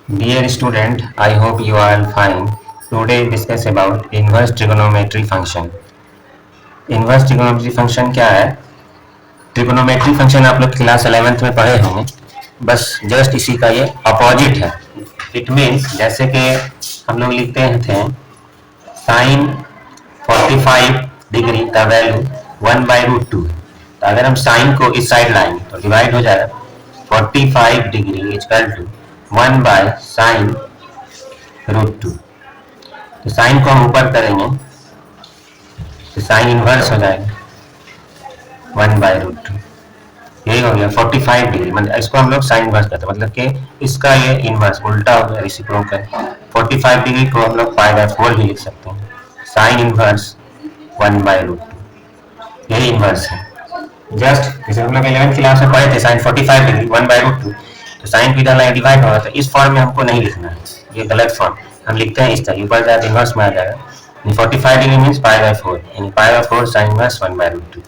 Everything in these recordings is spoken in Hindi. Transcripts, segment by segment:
Dear student, I hope you are fine. Today discuss about inverse trigonometry function. Inverse trigonometry function क्या है? ट्रिगोनोमेट्री फंक्शन आप लोग क्लास 11th में पढ़े होंगे, बस जस्ट इसी का ये अपोजिट है. इट मीन्स जैसे कि हम लोग लिखते थे साइन 45 डिग्री का वैल्यू 1/√2. तो अगर हम साइन को इस साइड लाएंगे तो डिवाइड हो जाएगा 45 डिग्री इक्वल टू 1/sin√2. तो साइन को हम ऊपर करेंगे तो साइन इनवर्स हो जाएगा 1/√2. यही हो गया 45 डिग्री. मतलब इसको हम लोग साइन इनवर्स करते हैं, मतलब कि इसका ये इनवर्स उल्टा हो गया, रेसिप्रोकल. 45 डिग्री को हम लोग π/4 भी लिख सकते हैं. साइन इनवर्स 1/√2 यही इनवर्स है. जस्ट जैसे हम लोग 11th क्लास में पढ़े थे साइन 45 डिग्री 1/√2, तो साइन को इधर लाए डिवाइड होगा, तो इस फॉर्म में हमको नहीं लिखना है, ये गलत फॉर्म. हम लिखते हैं इस तरह, ऊपर जाकर इनवर्स में आ जाएगा. 45 डिग्री मीन्स π/4, यानी π/4 साइन इनवर्स 1/√2.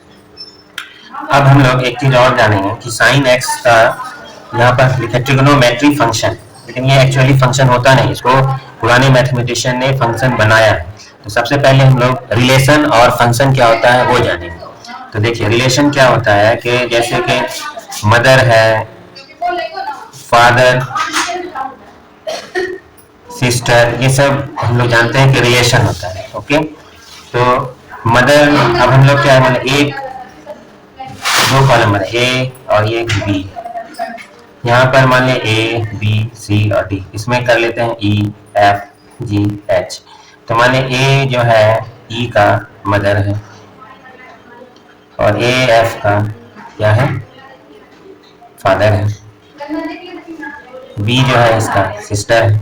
अब हम लोग एक चीज और जानेंगे कि साइन एक्स का यहाँ पर लिखा ट्रिगोनोमेट्री फंक्शन, लेकिन ये एक्चुअली फंक्शन होता नहीं, इसको पुराने मैथमेटिशियन ने फंक्शन बनाया है. तो सबसे पहले हम लोग रिलेशन और फंक्शन क्या होता है वो जानेंगे. तो देखिए रिलेशन क्या होता है कि जैसे कि मदर है, फादर, सिस्टर, ये सब हम लोग जानते हैं कि रिलेशन होता है. ओके, तो मदर, अब हम लोग क्या है, मतलब एक दो कॉलम है ए और ये बी. यहाँ पर मान लें ए बी सी और डी, इसमें कर लेते हैं ई एफ जी एच. तो मान लें ए जो है ई का मदर है और ए एफ का क्या है, फादर है. बी जो है इसका सिस्टर है,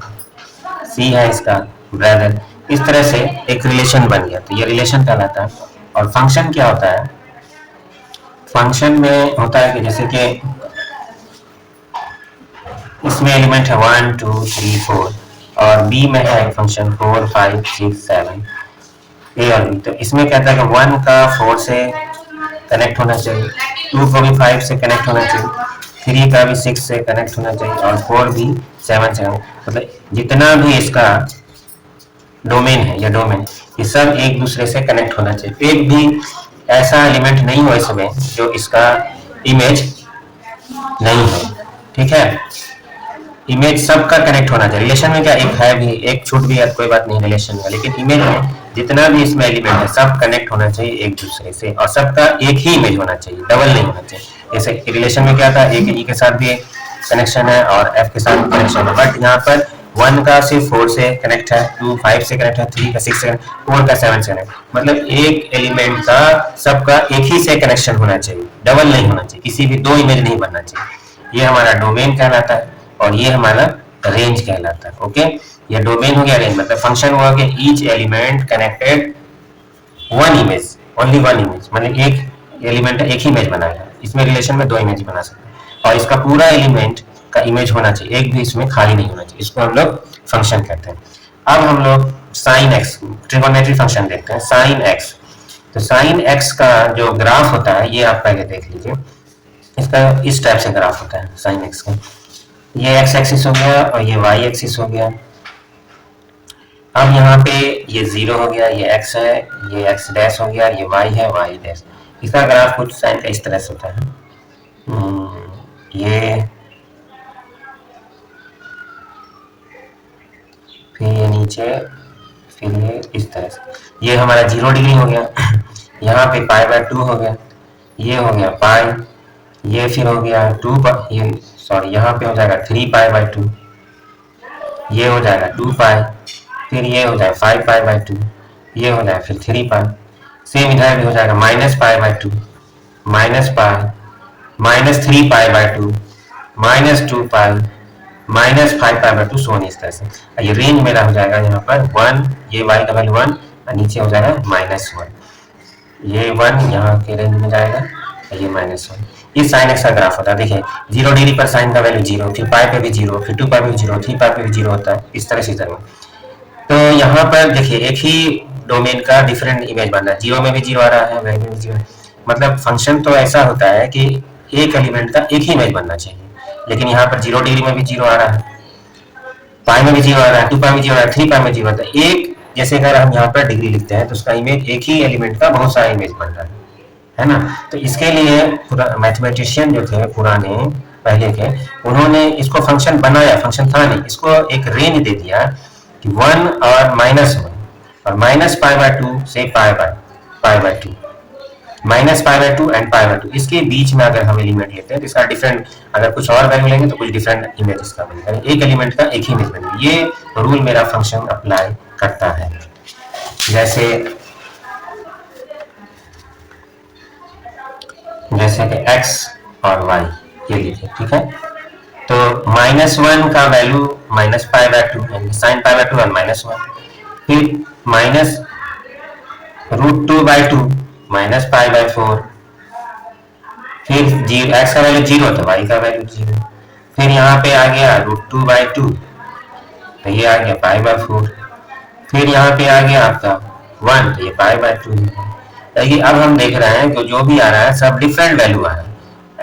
सी है इसका ब्रदर. इस तरह से एक रिलेशन बन गया, तो ये रिलेशन कहलाता है. और फंक्शन क्या होता है, फंक्शन में होता है कि जैसे कि इसमें एलिमेंट है 1 2 3 4 और बी में है फंक्शन 4 5 6 7 ए और बी. तो इसमें कहता है कि 1 का 4 से कनेक्ट होना चाहिए, 2 को भी 5 से कनेक्ट होना चाहिए, 3 का भी 6 से कनेक्ट होना चाहिए और 4 भी 7 से. मतलब जितना भी इसका डोमेन है या डोमेन, ये सब एक दूसरे से कनेक्ट होना चाहिए. एक भी ऐसा एलिमेंट नहीं हो इसमें जो इसका इमेज नहीं है. ठीक है, इमेज सबका कनेक्ट होना चाहिए. रिलेशन में क्या एक है भी, एक छूट भी है कोई बात नहीं रिलेशन में, लेकिन इमेज में जितना भी इसमें एलिमेंट है सब कनेक्ट होना चाहिए एक दूसरे से और सबका एक ही इमेज होना चाहिए, डबल नहीं होना चाहिए. जैसे रिलेशन में क्या था, ए के ई के साथ भी एक कनेक्शन है और एफ के साथ भी कनेक्शन है, बट यहाँ पर 1 का सिर्फ 4 से कनेक्ट है, 2 5 से कनेक्ट है, 3 का 6 से कनेक्ट, 4 का 7 से कनेक्ट. मतलब एक एलिमेंट का सबका एक ही से कनेक्शन होना चाहिए, डबल नहीं होना चाहिए, किसी भी दो इमेज नहीं बनना चाहिए. ये हमारा डोमेन कहलाता है और ये हमारा रेंज कहलाता है. ओके, ये डोमेन हो गया, रेंज मतलब फंक्शन हुआ कि each element connected one image, only one image, मतलब एक एलिमेंट एक ही इमेज बनाएगा. इसमें रिलेशन में दो इमेज बना सकते हैं और इसका पूरा एलिमेंट का इमेज होना चाहिए, एक भी इसमें खाली नहीं होना चाहिए. इसको हम लोग फंक्शन कहते हैं. अब हम लोग साइन एक्स ट्रिगोनोमेट्री फंक्शन देखते हैं. साइन एक्स, तो साइन एक्स का जो ग्राफ होता है ये आप पहले देख लीजिए. इसका इस टाइप से ग्राफ होता है साइन एक्स का. ये एक्स एक्सिस हो गया और ये वाई एक्सिस हो गया. अब यहाँ पे ये 0 हो गया, ये x है, ये x डैश हो गया, ये y है, y डैश. इसका ग्राफ कुछ साइन का इस तरह से होता है. ये फिर ये नीचे, फिर ये इस तरह से. ये हमारा 0 डिग्री हो गया. यहाँ पे π/2 हो गया, ये हो गया पाई, ये फिर हो गया 2 ये सॉरी यहाँ पे हो जाएगा 3π/2, ये हो जाएगा 2π, फिर ये हो जाएगा 5π/2, ये हो जाएगा फिर 3π. सेम इधर भी हो जाएगा -π/2, -π, -3π/2, -2π, -5π/2, सोनी इस तरह से. ये रेंज मेरा हो जाएगा यहाँ पर 1, ये y का वैल्यू 1 और नीचे हो जाएगा -1. ये 1 यहाँ के रेंज में जाएगा और ये -1. ये साइन एक्स का ग्राफ होता है. देखिए 0 डिग्री पर साइन का वैल्यू 0, फिर पाई पे भी 0, फिर 2π पे भी 0, 3π पे भी 0 होता है. इस तरह से इधर में. तो यहाँ पर देखिए एक ही डोमेन का डिफरेंट इमेज बन रहा है. 0 में भी 0 आ रहा है, y में भी 0. मतलब फंक्शन तो ऐसा होता है कि एक एलिमेंट का एक ही इमेज बनना चाहिए, लेकिन यहाँ पर 0 डिग्री में भी 0 आ रहा है, पाई में भी जीरो आ रहा है, 2 पाई में जीरो आ रहा है, 3 पाई में जीरो आता है। एक जैसे अगर हम यहाँ पर डिग्री लिखते हैं तो उसका इमेज एक ही एलिमेंट का बहुत सारा इमेज बन रहा है ना। तो इसके लिए मैथमेटिशियन जो थे पुराने पहले के, उन्होंने इसको फंक्शन बनाया, फंक्शन था नहीं, इसको एक रेंज दे दिया कि 1 और -1 और -π/2 से π/2, -π/2 एंड π/2, इसके बीच में अगर हम एलिमेंट लेते हैं तो इसका डिफरेंट, अगर कुछ और वैल्यू लेंगे तो कुछ डिफरेंट इमेज इसका बनेगा, एक एलिमेंट का एक ही इमेज बनेगा। ये रूल मेरा फंक्शन अप्लाई करता है। जैसे कि x और y ये लीजिए, ठीक है। तो -1 का वैल्यू -π/2 यानी sin π/2 और -1, फिर -√2/2 -π/4, फिर x का वैल्यू 0 तो y का वैल्यू 0, फिर यहाँ पे आ गया √2/2 तो ये आ गया π/4, फिर यहाँ पे आ गया आपका 1 तो ये π/2 है। देखिए अब हम देख रहे हैं कि जो भी आ रहा है सब डिफरेंट वैल्यू आ रहा है।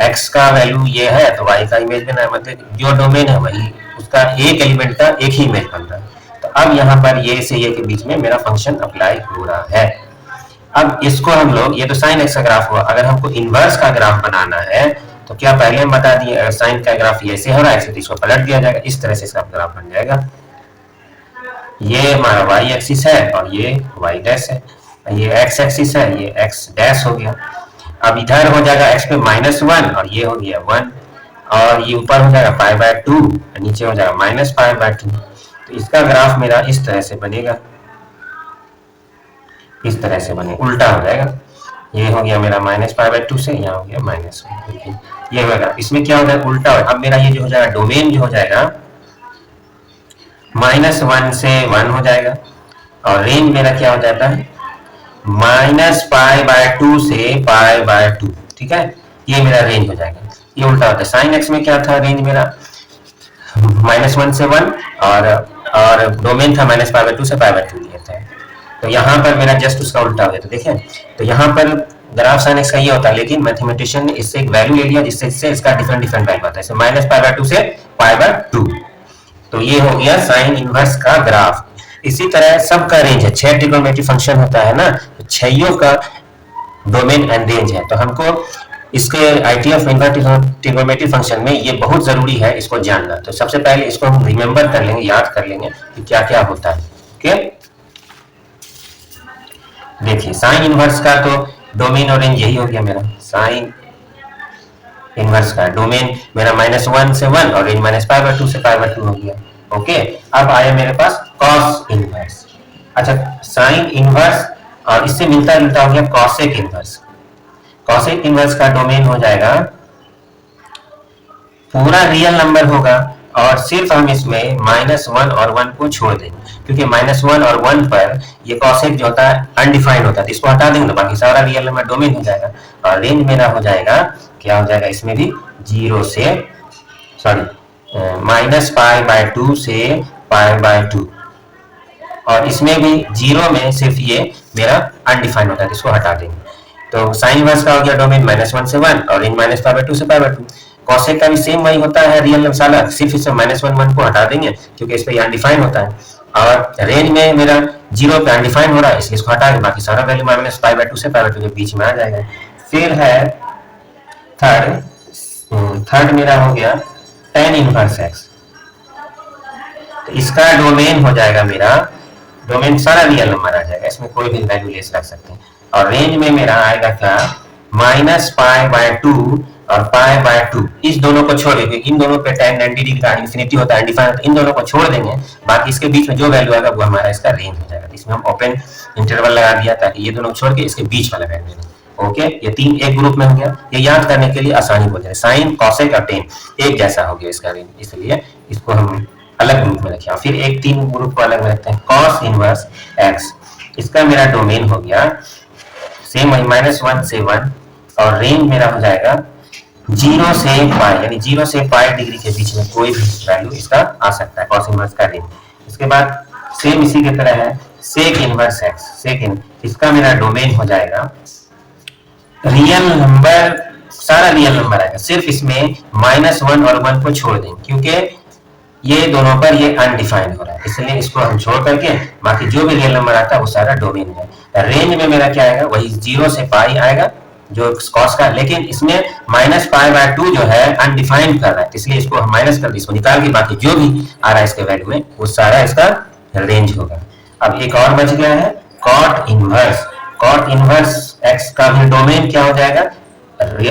x का वैल्यू ये है तो y का इमेज बना है, मतलब जो डोमेन है वही उसका एक एलिमेंट का एक ही इमेज बन रहा है। तो अब यहाँ पर ये से ये के बीच में मेरा फंक्शन अप्लाई हो रहा है। अब इसको हम लोग, ये तो साइन एक्स का ग्राफ हुआ, अगर हमको इनवर्स का ग्राफ बनाना है तो क्या पहले हम बता दिए, अगर साइन का ग्राफ ये ऐसे हो रहा है तो इसको पलट दिया जाएगा, इस तरह से इसका ग्राफ बन जाएगा। ये हमारा y एक्सिस है और ये y डैश है, ये x एक्सिस है, ये x डैश हो गया। अब इधर हो जाएगा x पे -1 और ये हो गया 1, और ये ऊपर हो जाएगा π/2, नीचे हो जाएगा -π/2। तो इसका ग्राफ मेरा इस तरह से बनेगा, इस तरह से बने, उल्टा हो जाएगा। ये हो गया मेरा -π/2 से, यहाँ हो गया -1, ये होगा। इसमें क्या हो जाएगा, उल्टा हो। अब मेरा ये जो हो जाएगा डोमेन जो हो जाएगा -1 से 1 हो जाएगा, और रेंज मेरा क्या हो जाता है -π/2 से π/2, ठीक है। ये मेरा रेंज हो जाएगा, ये उल्टा होता है। साइन एक्स में क्या था रेंज मेरा -1 से 1 और डोमेन था -π/2 से π/2 लिया था। तो यहाँ पर मेरा जस्ट उसका उल्टा हो गया। तो देखें, तो यहाँ पर ग्राफ साइन एक्स का ये होता है, लेकिन मैथमेटिशियन ने इससे एक वैल्यू ले लिया जिससे इसका डिफरेंट वैल्यू आता है, जैसे -π/2 से π/2। तो ये हो गया साइन इनवर्स का ग्राफ। इसी तरह सबका रेंज है, 6 ट्रिग्नोमेट्री फंक्शन होता है ना, तो छयों का डोमेन एंड रेंज है। तो हमको इसके आईटी ऑफ ट्रिग्नोमेट्री फंक्शन में ये बहुत जरूरी है इसको जानना। तो सबसे पहले इसको हम रिमेंबर कर लेंगे, याद कर लेंगे कि क्या क्या होता है। ओके, देखिए साइन इनवर्स का तो डोमेन और रेंज यही हो गया मेरा। साइन इनवर्स का डोमेन मेरा -1 से 1 और रेंज -π/2 से π/2 हो गया। ओके, अब आया मेरे पास कॉस इनवर्स। अच्छा, साइन इनवर्स और इससे मिलता जुलता हो गया कॉसेक इनवर्स। कॉसेक इनवर्स का डोमेन हो जाएगा, पूरा रियल नंबर होगा और सिर्फ हम इसमें -1 और 1 को छोड़ देंगे, क्योंकि -1 और 1 पर ये कॉसेक जो होता है अनडिफाइंड होता है, तो इसको हटा देंगे तो बाकी सारा रियल नंबर डोमेन हो जाएगा। और रेंज मेरा हो जाएगा, क्या हो जाएगा इसमें भी, -π/2 से π/2, और इसमें भी 0 में सिर्फ ये मेरा अनडिफाइंड होता है, इसको हटा देंगे। तो साइन इनवर्स का हो गया डोमेन -1 से 1 और रेंज -π/2 से π/2। कॉसेक का भी सेम वही होता है, रियल नंबर साला, सिर्फ इसमें -1 1 को हटा देंगे क्योंकि इस पे अनडिफाइंड होता है। और रेंज में मेरा 0 पे अनडिफाइंड हो रहा है, इसलिए इसको हटा के बाकी सारा वैल्यू -π/2 से π/2 के बीच में आ जाएगा। फिर है थर्ड मेरा हो गया tan इनवर्स x। तो इसका डोमेन हो जाएगा मेरा, डोमेन सारा रियल नंबर आ जाएगा, इसमें कोई भी वैल्यू लेस रख सकते हैं। और रेंज में मेरा आएगा क्या, -π/2 और π/2, इस दोनों को छोड़ देंगे, इन दोनों पे tan 90 डिग्री का इन्फिनिटी होता है, अनडिफाइंड, इन दोनों को छोड़ देंगे, बाकी इसके बीच में जो वैल्यू आएगा वो हमारा इसका रेंज हो जाएगा। इसमें हम ओपन इंटरवल लगा दिया ताकि ये दोनों छोड़ के इसके बीच वाला वैल्यू लें। ओके, ये तीन एक ग्रुप में हो गया, ये याद करने के लिए आसानी हो जाए। साइन, कॉसेक और टेन एक जैसा हो गया इसका रेंज, इसलिए इसको हम अलग ग्रुप में रखें। फिर एक तीन ग्रुप को अलग में रखते हैं, कॉस इनवर्स एक्स, इसका मेरा डोमेन हो गया सेम वही -1 से 1 और रेंज मेरा हो जाएगा 0 से पाई, यानी 0 से पाई डिग्री के बीच में कोई भी वैल्यू इसका आ सकता है, कॉस इनवर्स का रेंज। इसके बाद सेम इसी की तरह है सेक इनवर्स एक्स, सेक इसका मेरा डोमेन हो जाएगा रियल नंबर, सारा रियल नंबर आएगा, सिर्फ इसमें -1 और 1 को छोड़ देंगे, क्योंकि ये दोनों पर ये अनडिफाइंड हो रहा है, इसलिए इसको हम छोड़ करके बाकी जो भी रियल नंबर आता है वो सारा डोमेन है। रेंज में मेरा क्या आएगा, वही 0 से पाई आएगा जो कॉस का, लेकिन इसमें -π/2 जो है अनडिफाइंड कर रहा है, इसलिए इसको हम माइनस कर दी, इसको निकाल के बाकी जो भी आ रहा है इसके वैल्यू में वो सारा इसका रेंज होगा। अब एक और बच गया है cot inverse. Cot inverse x का भी डोमेन क्या हो जाएगा,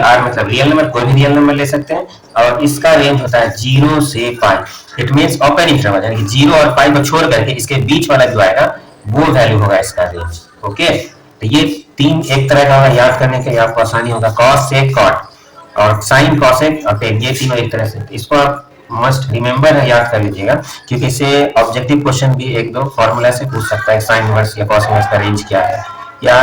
आर मतलब रियल नंबर, कोई भी रियल नंबर ले सकते हैं, और इसका रेंज होता है 0 से पाई। इट मींस ओपन इंटरवल, यानी कि 0 और पाई को छोड़ करके इसके बीच वाला जो आएगा वो वैल्यू होगा इसका रेंज। ओके, तो ये तीन एक तरह का होगा, याद करने के लिए आपको आसानी होगा, कॉस सेक कॉट और साइन कॉसेक और टेन, ये तीनों एक तरह से। इसको आप मस्ट रिमेंबर है, याद कर लीजिएगा, क्योंकि इससे ऑब्जेक्टिव क्वेश्चन भी एक दो फॉर्मूला से पूछ सकता है, साइन इनवर्स या कॉस इनवर्स का रेंज क्या है, या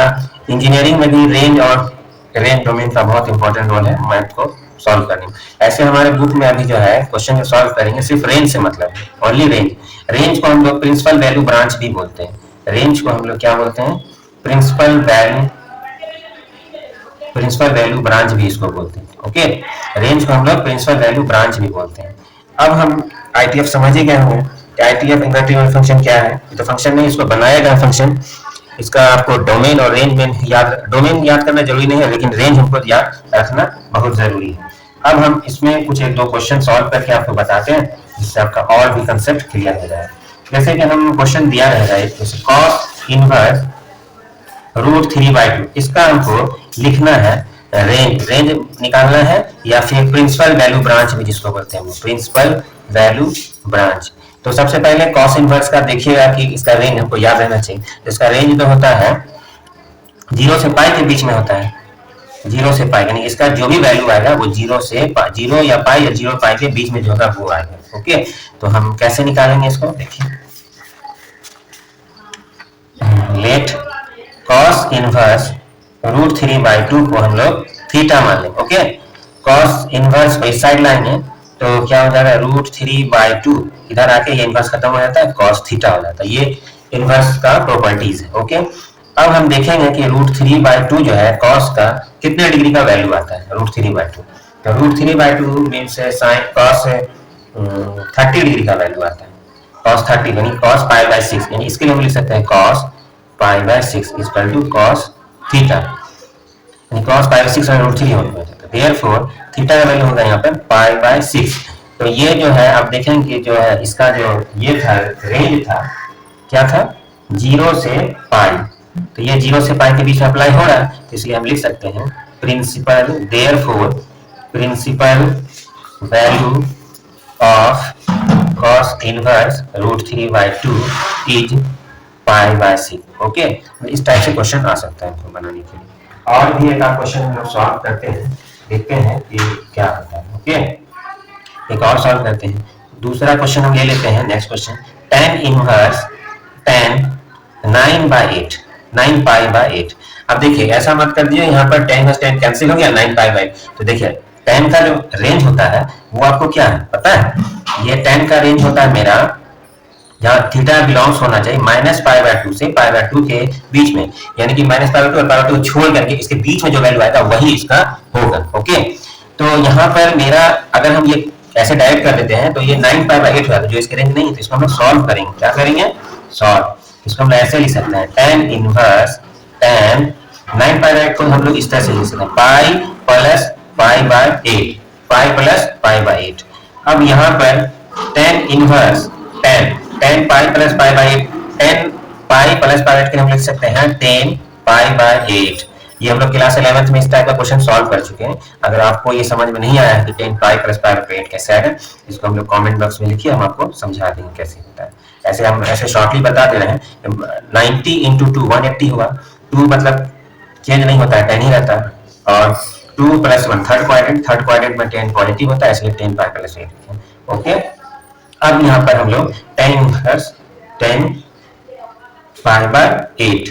इंजीनियरिंग में भी रेंज और रेंज डोमेन का बहुत इंपॉर्टेंट रोल है मैथ को सॉल्व करने में। ऐसे हमारे बुक में अभी जो है क्वेश्चन जो सॉल्व करेंगे सिर्फ रेंज से मतलब है, ओनली रेंज। रेंज को हम लोग प्रिंसिपल वैल्यू ब्रांच भी बोलते हैं, रेंज को हम लोग क्या बोलते हैं, प्रिंसिपल वैल्यू ब्रांच भी इसको बोलते हैं। ओके, रेंज को हम लोग प्रिंसिपल वैल्यू ब्रांच भी बोलते हैं। अब हम आईटीएफ समझ ही गए होंगे कि आईटीएफ इंटीग्रल फंक्शन क्या है, ये तो फंक्शन नहीं, इसको बनाया गया फंक्शन। इसका आपको डोमेन और रेंज में डोमेन याद करना जरूरी नहीं है, लेकिन रेंज हमको याद रखना बहुत जरूरी है। अब हम इसमें कुछ एक दो क्वेश्चन सॉल्व करके आपको बताते हैं, जिससे आपका और भी कंसेप्ट क्लियर हो जाए। जैसे कि हम क्वेश्चन दिया रहेगा, जैसे कॉस इनवर्स √3/2, इसका हमको लिखना है रेंज निकालना है, या फिर प्रिंसिपल वैल्यू ब्रांच भी जिसको बोलते हैं, वो प्रिंसिपल वैल्यू ब्रांच। तो सबसे पहले कॉस इनवर्स का देखिएगा कि इसका रेंज हमको याद रहना चाहिए। इसका रेंज तो होता है 0 से पाई के बीच में होता है, 0 से पाई, यानी इसका जो भी वैल्यू आएगा वो 0 से 0 या पाई या 0 पाई के बीच में जो होगा वो आएगा। ओके, तो हम कैसे निकालेंगे इसको, देखिए, लेट कॉस इनवर्स √3/2 को हम लोग थीटा मान लें। ओके, कॉस इनवर्स इस साइड लाएंगे तो क्या हो जाएगा, √3/2 इधर आके ये इनवर्स खत्म हो जाता है, कॉस थीटा हो जाता है। ये इनवर्स का प्रॉपर्टीज है। ओके, अब हम देखेंगे कि √3/2 जो है कॉस का कितने डिग्री का वैल्यू आता है, √3/2। तो √3/2 मीन्स साइन कॉस 30 डिग्री का वैल्यू आता है, कॉस 30 यानी कॉस π/6, यानी इसके लिए हम लिख सकते हैं cos π/6 equal to cos theta, यानी cos π/6 और √3 होता है। देयरफॉर थीटा का वैल्यू होगा यहाँ पर π/6। तो ये जो है आप देखेंगे जो है इसका जो ये था रेंज था, क्या था, 0 से पाई, तो ये 0 से पाई के बीच में अप्लाई हो रहा है, तो इसलिए हम लिख सकते हैं principal, therefore principal value of cos inverse √3/2 is π/6। Okay, इस टाइप से क्वेश्चन आ सकता है हमको बनाने के लिए। और भी एक क्वेश्चन हम लोग सॉल्व करते हैं, देखते हैं कि क्या होता है। ओके, एक और सॉल्व करते हैं, दूसरा क्वेश्चन हम ले लेते हैं। Next question, tan inverse tan 9/8, 9π/8। अब देखिए ऐसा मत कर दिए, यहाँ पर tan इनवर्स tan कैंसिल हो गया, 9π/8। तो देखिए tan का जो रेंज होता है वो आपको क्या है पता है, ये tan का रेंज होता है मेरा, जहाँ थीटा बिलोंग्स होना चाहिए -π/2 से π/2 के बीच में, यानी कि -π/2 और π/2 छोड़ करके इसके बीच में जो वैल्यू आएगा वही इसका होगा। ओके, तो यहाँ पर मेरा अगर हम ये ऐसे डायरेक्ट कर देते हैं तो ये 9π/8 होगा, जो इसके रेंज नहीं है, तो इसको हम लोग सॉल्व करेंगे। क्या करेंगे, सॉल्व। इसको हम ऐसे लिख सकते हैं, tan इनवर्स tan 9π/8 को हम लोग इस तरह से लिख सकते हैं, पाई प्लस π/8, पाई प्लस π/8। अब यहाँ पर tan inverse tan pi plus π/8, tan pi plus π/8 के हम लिख सकते हैं tan π/8। ये हम लोग क्लास 11th में इस टाइप का क्वेश्चन सॉल्व कर चुके हैं। अगर आपको ये समझ में नहीं आया है कि tan पाई प्लस π/8 कैसे आएगा, इसको हम लोग कमेंट बॉक्स में लिखिए, हम आपको समझा देंगे कैसे होता है। ऐसे हम ऐसे शॉर्टली बता दे रहे हैं, 90 × 2 180 हुआ, 2 मतलब चेंज नहीं होता है, 10 ही रहता है, और 2 + 1 थर्ड क्वाड्रेंट में 10 पॉजिटिव होता है, इसलिए tan पाई प्लस 8। ओके, अब यहाँ पर हम लोग tan inverse tan π/8,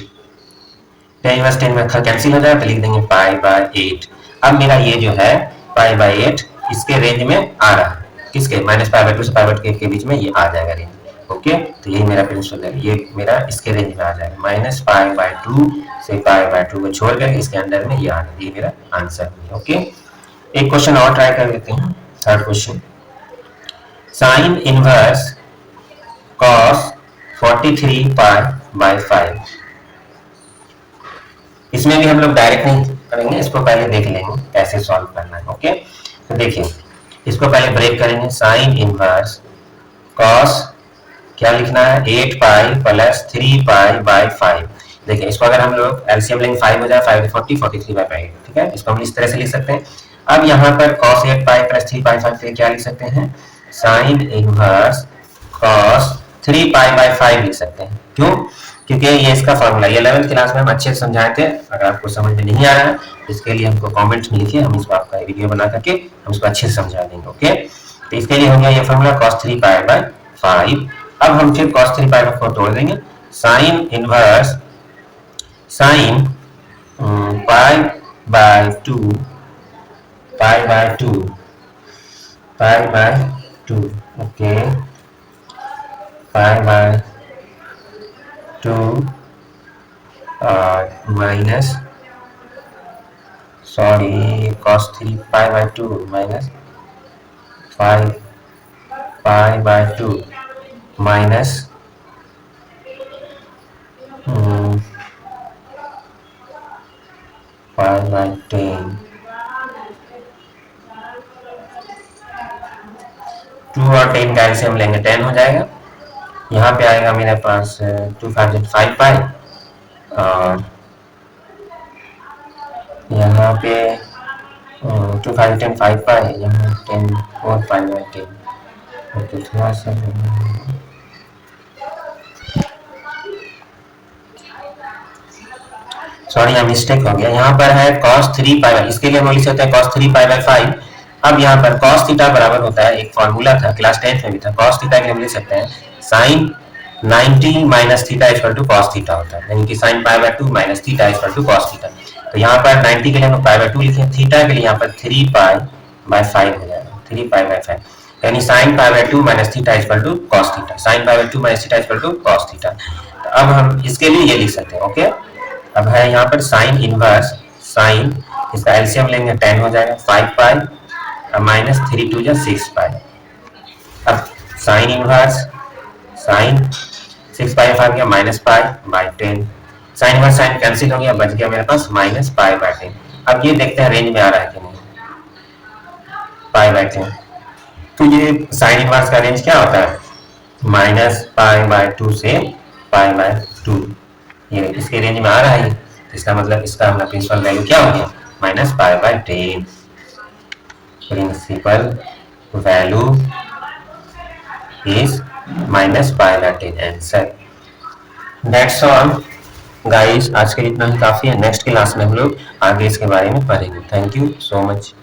tan inverse 10 में कैंसिल हो जाएगा, तो लिख देंगे π/8। अब मेरा ये जो है π/8 इसके रेंज में आ रहा है, किसके, -π/2 से π/8 के बीच में ये आ जाएगा रेंज। ओके, तो यही मेरा प्रिंसिपल है, ये मेरा इसके रेंज में आ जाएगा, -π/2 से π/2 को छोड़ कर इसके अंदर में ये आ रहा है, ये मेरा आंसर है। ओके, एक क्वेश्चन और ट्राई कर लेते हैं, third question. Sine inverse cos 43 pi by 5। इसमें भी हम लोग डायरेक्ट नहीं करेंगे, इसको पहले देख लेंगे कैसे सॉल्व करना है। ओके, तो देखिए इसको पहले ब्रेक करेंगे। साइन इनवर्स कॉस क्या लिखना है, 8 पाई प्लस 3 पाई बाय 5। देखिए इसको अगर हम लोग एलसीएम लेंगे 5 हो जाए, 5 40 43 बाय 5। ठीक है, इसको हम इस तरह से लिख सकते हैं। अब यहाँ पर cos 8 पाई प्लस 3 पाई 5 क्या लिख सकते हैं, sine inverse cos 3 pi by 5 लिख सकते हैं। क्यों, क्योंकि ये इसका फॉर्मूला, ये 11th क्लास में हम अच्छे से समझाए थे। अगर आपको समझ में नहीं आ रहा है इसके लिए हमको कमेंट में लिखिए, हम इसको आपका वीडियो बना करके हम इसको अच्छे से समझा देंगे। ओके, तो इसके लिए हो गया ये फॉर्मूला cos 3 पाई बाय 5। अब हम फिर cos 3 पाई बाय 4 तोड़ देंगे। Sine inverse sine pi by 2 pi by 2 pi by 2। Okay, pi by 2 minus sorry cos 3 pi by 2 minus 5 pi by 2 minus 5 by 10। 2 और 10 का एलसीएम लेंगे 10 हो जाएगा। यहाँ पे आएगा मेरे पास 2 पाई और यहाँ पे 2 5 पाई, यहाँ 10 4 पाई बाय 10। ओके, थोड़ा सा सॉरी यहाँ मिस्टेक हो गया। यहाँ पर है cos 3 पाई बाय, इसके लिए हम लिख सकते हैं cos 3 पाई बाय 5। अब यहाँ पर cos थीटा बराबर होता है, एक फॉर्मूला था क्लास 10th में भी था, cos थीटा के लिए हम लिख सकते हैं sine 90 minus theta equal to cos theta होता है, यानी कि sine pi by 2 minus theta equal to cos theta. तो यहाँ पर 90 के लिए हम पाई बाय 2 लिखे, थीटा के लिए यहाँ पर 3 पाई बाय 5 हो जाएगा, 3 पाई बाय 5, यानी sine pi by 2 minus theta equal to cos theta, sine pi by 2 minus theta equal to cos theta. तो अब हम इसके लिए ये लिख सकते हैं। ओके, अब है यहाँ पर साइन इनवर्स साइन, इसका एलसीएम लेंगे 10 हो जाएगा, 5 पाई माइनस 3 2 6 पाई। अब साइन इनवर्स साइन 6 पाई 5 गया minus pi by 10, sign inverse sign cancel हो गया, बच गया मेरे पास माइनस पाई बाय 10। अब ये देखते हैं रेंज में आ रहा है कि नहीं, पाई बाय 10। तो ये साइन इनवर्स का रेंज क्या होता है, माइनस पाई बाय 2 से पाई बाय 2, ये इसके रेंज में आ रहा है। इसका मतलब इसका हमारा प्रिंसिपल वैल्यू क्या हो गया, minus pi by 10। Principal value is minus pi by 10 answer. That's all guys, आज के लिए इतना ही काफी है। नेक्स्ट क्लास में हम लोग आगे इसके बारे में पढ़ेंगे। Thank you so much.